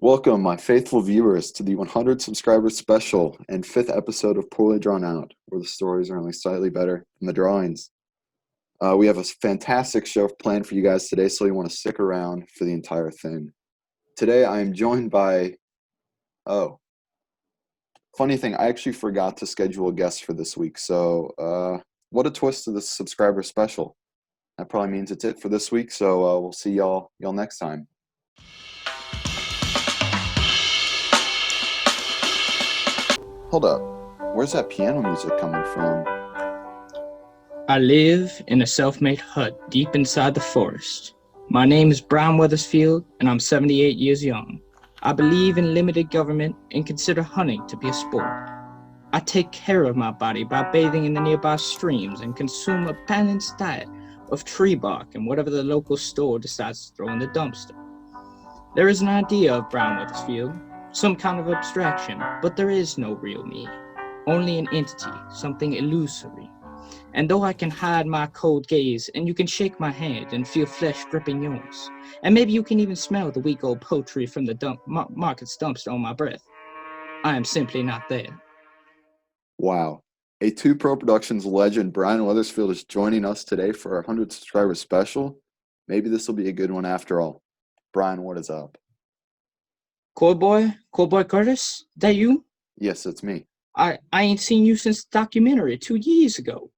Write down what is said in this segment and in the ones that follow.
Welcome, my faithful viewers, to the 100 subscriber special and fifth episode of Poorly Drawn Out, where the stories are only slightly better than the drawings. We have a fantastic show planned for you guys today, so you want to stick around for the entire thing. Today, I am joined by, funny thing, I actually forgot to schedule a guest for this week, so what a twist to this subscriber special. That probably means it's it for this week, so we'll see y'all next time. Hold up. Where's that piano music coming from? I live in a self-made hut deep inside the forest. My name is Brian Weathersfield, and I'm 78 years young. I believe in limited government and consider hunting to be a sport. I take care of my body by bathing in the nearby streams and consume a balanced diet of tree bark and whatever the local store decides to throw in the dumpster. There is an idea of Brian Weathersfield, some kind of abstraction, but there is no real me, only an entity, something illusory. And though I can hide my cold gaze, and you can shake my hand and feel flesh gripping yours, and maybe you can even smell the weak old poultry from the market's dumpster on my breath, I am simply not there. Wow. A 2 Pro Productions legend, Brian Weathersfield, is joining us today for our 100 subscriber special. Maybe this will be a good one after all. Brian, what is up? Cold boy Curtis, that you? Yes, it's me. I ain't seen you since the documentary 2 years ago.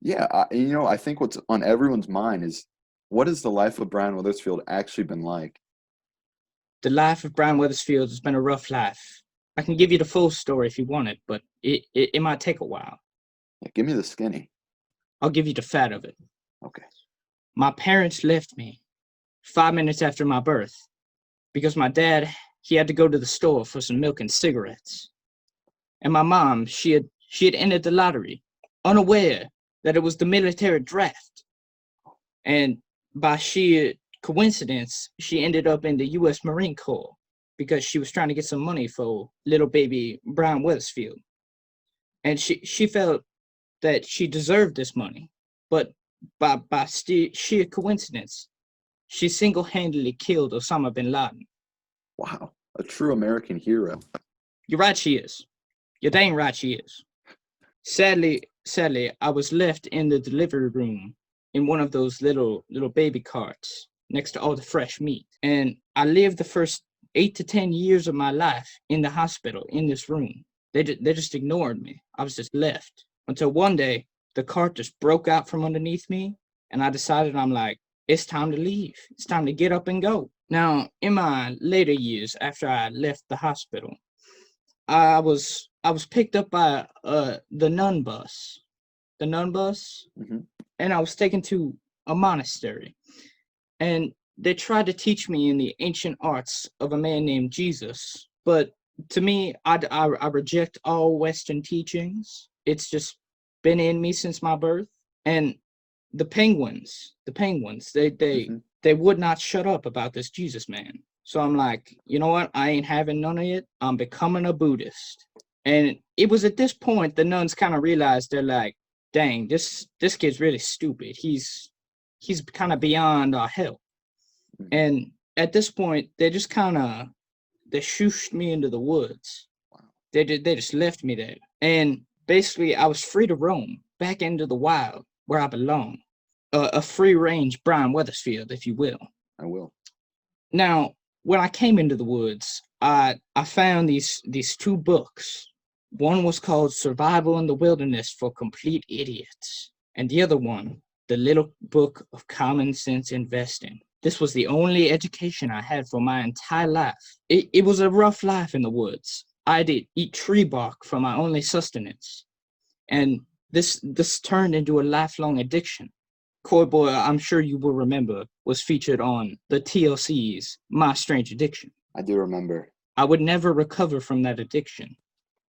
Yeah, I think what's on everyone's mind is, what has the life of Brian Weathersfield actually been like? The life of Brian Weathersfield has been a rough life. I can give you the full story if you want it, but it might take a while. Yeah, give me the skinny. I'll give you the fat of it. Okay. My parents left me 5 minutes after my birth because my dad, he had to go to the store for some milk and cigarettes. And my mom, she had entered the lottery, unaware that it was the military draft. And by sheer coincidence, she ended up in the U.S. Marine Corps because she was trying to get some money for little baby Brian Weathersfield. And she felt that she deserved this money, but by sheer coincidence, she single-handedly killed Osama bin Laden. Wow, a true American hero. You're right, she is. You're dang right she is. Sadly, I was left in the delivery room in one of those little baby carts next to all the fresh meat. And I lived the first 8 to 10 years of my life in the hospital in this room. They just ignored me. I was just left until one day the cart just broke out from underneath me, and I decided, I'm like, it's time to leave. It's time to get up and go. Now, in my later years after I left the hospital, I was picked up by the nun bus, Mm-hmm. and I was taken to a monastery, and they tried to teach me in the ancient arts of a man named Jesus. But to me, I reject all Western teachings. It's just been in me since my birth. And the penguins, Mm-hmm. they would not shut up about this Jesus man. So I'm like, you know what? I ain't having none of it. I'm becoming a Buddhist. And it was at this point the nuns kind of realized, they're like, dang, this kid's really stupid. He's kind of beyond our help. Mm-hmm. And at this point, they just they shooshed me into the woods. Wow. They just left me there. And basically, I was free to roam back into the wild where I belong. A free-range Brian Weathersfield, if you will. I will. Now, when I came into the woods, I found these 2 books. One was called Survival in the Wilderness for Complete Idiots, and the other one, The Little Book of Common Sense Investing. This was the only education I had for my entire life. It was a rough life in the woods. I did eat tree bark for my only sustenance, and this turned into a lifelong addiction. Coy Boy, I'm sure you will remember, was featured on the TLC's My Strange Addiction. I do remember. I would never recover from that addiction.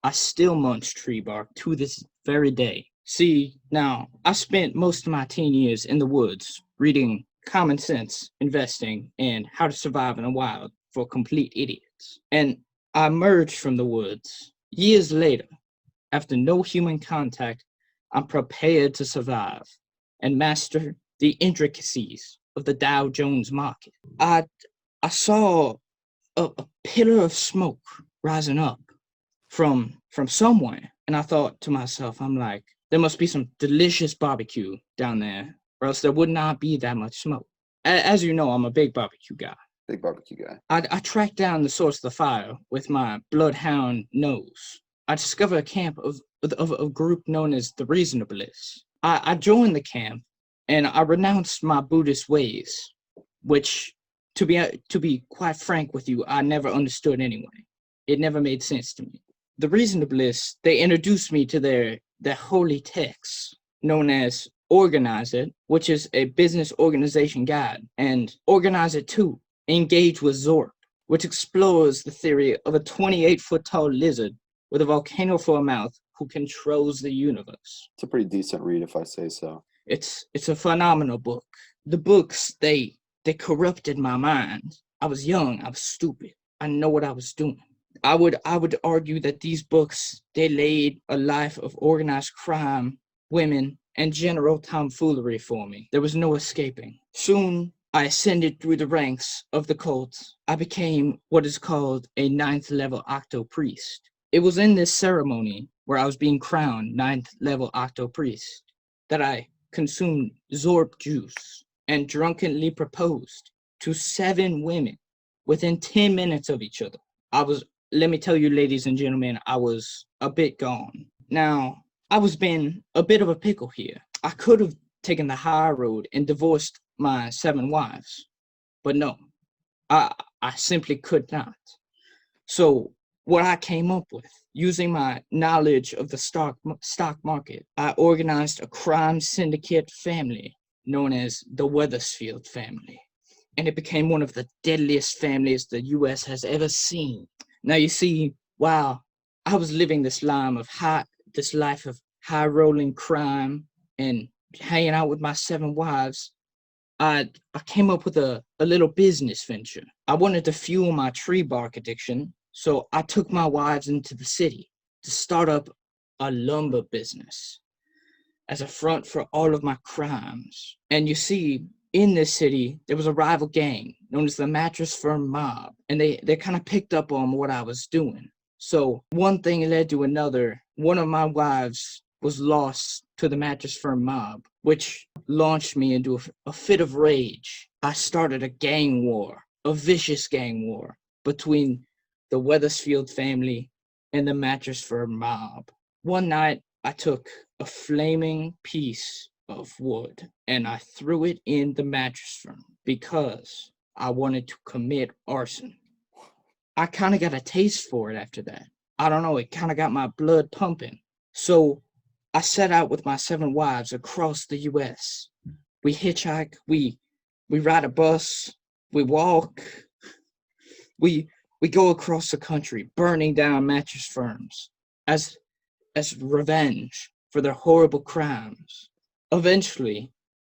I still munch tree bark to this very day. See, now, I spent most of my teen years in the woods reading Common Sense Investing and How to Survive in the Wild for Complete Idiots. And I emerged from the woods years later. After no human contact, I'm prepared to survive and master the intricacies of the Dow Jones market. I saw a pillar of smoke rising up from somewhere. And I thought to myself, I'm like, there must be some delicious barbecue down there, or else there would not be that much smoke. As you know, I'm a big barbecue guy. Big barbecue guy. I tracked down the source of the fire with my bloodhound nose. I discovered a camp of a group known as the Reasonablists. I joined the camp and I renounced my Buddhist ways, which, to be quite frank with you, I never understood anyway. It never made sense to me. The Reasonablists, they introduced me to their holy texts known as Organize It, which is a business organization guide, and Organize It 2, Engage with Zorp, which explores the theory of a 28-foot tall lizard with a volcano for a mouth who controls the universe. It's a pretty decent read, if I say so. It's a phenomenal book. The books, they corrupted my mind. I was young, I was stupid. I know what I was doing. I would argue that these books, they laid a life of organized crime, women, and general tomfoolery for me. There was no escaping. Soon, I ascended through the ranks of the cult. I became what is called a 9th level octo priest. It was in this ceremony where I was being crowned 9th level octo priest that I consumed Zorp juice and drunkenly proposed to 7 women within 10 minutes of each other. Let me tell you, ladies and gentlemen, I was a bit gone. Now, I was being a bit of a pickle here. I could have taken the high road and divorced my 7 wives, but no, I simply could not. So what I came up with, using my knowledge of the stock market, I organized a crime syndicate family known as the Weathersfield family, and it became one of the deadliest families the U.S. has ever seen. Now you see, while I was living this life of high rolling crime and hanging out with my 7 wives, I came up with a little business venture. I wanted to fuel my tree bark addiction, so I took my wives into the city to start up a lumber business as a front for all of my crimes. And you see, in this city, there was a rival gang known as the Mattress Firm Mob, and they kind of picked up on what I was doing. So one thing led to another. One of my wives was lost to the Mattress Firm Mob, which launched me into a fit of rage. I started a gang war, a vicious gang war between the Weathersfield family and the Mattress Firm Mob. One night, I took a flaming piece of wood and I threw it in the mattress firm because I wanted to commit arson. I kind of got a taste for it after that. I don't know, it kind of got my blood pumping. So I set out with my 7 wives across the US. We hitchhike, we ride a bus, we walk, we go across the country, burning down mattress firms as revenge for their horrible crimes. Eventually,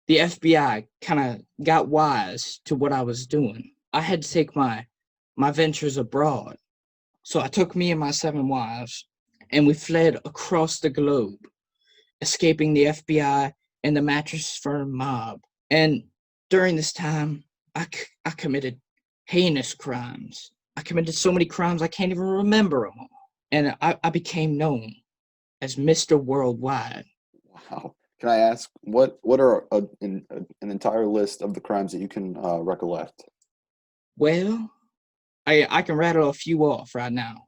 the FBI kind of got wise to what I was doing. I had to take my ventures abroad. So I took me and my 7 wives, and we fled across the globe, escaping the FBI and the Mattress Firm Mob. And during this time, I committed heinous crimes. I committed so many crimes I can't even remember them all. And I became known as Mr. Worldwide. Wow. Can I ask, what are an entire list of the crimes that you can recollect? Well, I can rattle a few off right now.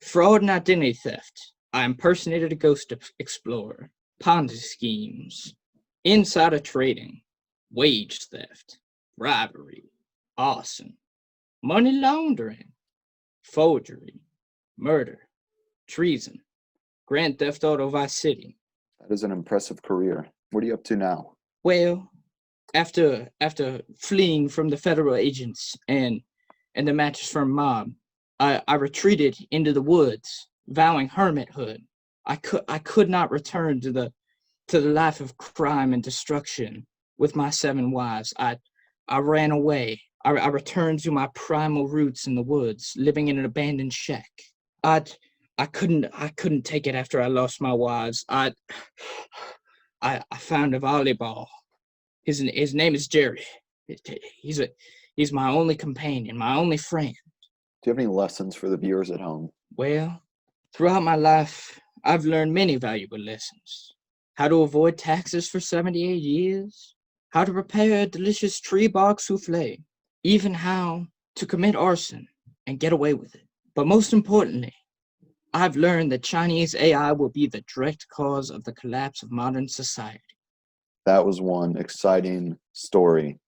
Fraud and identity theft. I impersonated a ghost explorer. Ponzi schemes. Insider trading. Wage theft. Bribery. Arson. Money laundering. Forgery. Murder. Treason. Grand Theft Auto Vice City. That is an impressive career. What are you up to now? Well, after fleeing from the federal agents and the Mattress Firm Mob, I retreated into the woods, vowing hermithood. I could not return to the life of crime and destruction with my 7 wives. I ran away. I returned to my primal roots in the woods, living in an abandoned shack. I couldn't take it after I lost my wives. I found a volleyball. His name is Jerry. He's my only companion, my only friend. Do you have any lessons for the viewers at home? Well, throughout my life, I've learned many valuable lessons. How to avoid taxes for 78 years, how to prepare a delicious tree bark souffle, even how to commit arson and get away with it. But most importantly, I've learned that Chinese AI will be the direct cause of the collapse of modern society. That was one exciting story.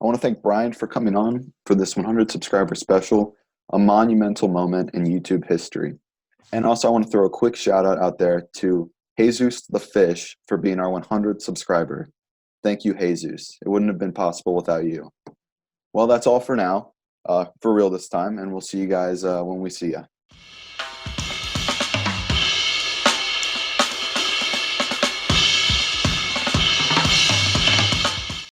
I want to thank Brian for coming on for this 100 subscriber special, a monumental moment in YouTube history. And also, I want to throw a quick shout out there to Jesus the Fish for being our 100 subscriber. Thank you, Jesus. It wouldn't have been possible without you. Well, that's all for now, for real this time, and we'll see you guys when we see you.